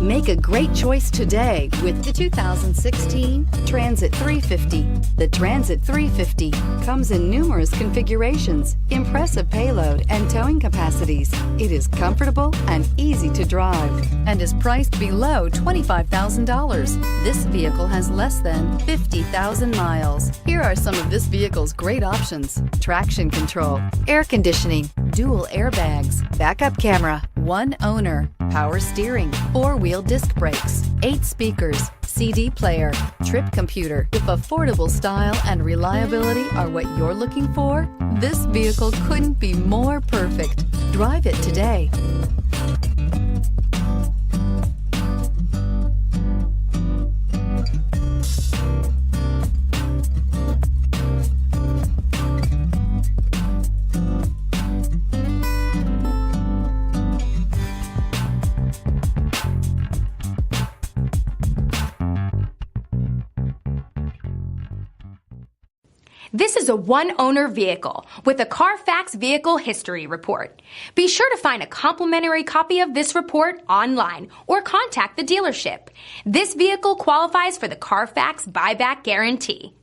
Make a great choice today with the 2016 Transit 350. The Transit 350 comes in numerous configurations, impressive payload, and towing capacities. It is comfortable and easy to drive and is priced below $25,000. This vehicle has less than 50,000 miles. Here are some of this vehicle's great options: traction control, air conditioning, dual airbags, backup camera, one owner, power steering, four-wheel disc brakes, 8 speakers, CD player, trip computer. If affordable style and reliability are what you're looking for, this vehicle couldn't be more perfect. Drive it today. This is a one-owner vehicle with a CARFAX Vehicle History Report. Be sure to find a complimentary copy of this report online or contact the dealership. This vehicle qualifies for the CARFAX Buyback Guarantee.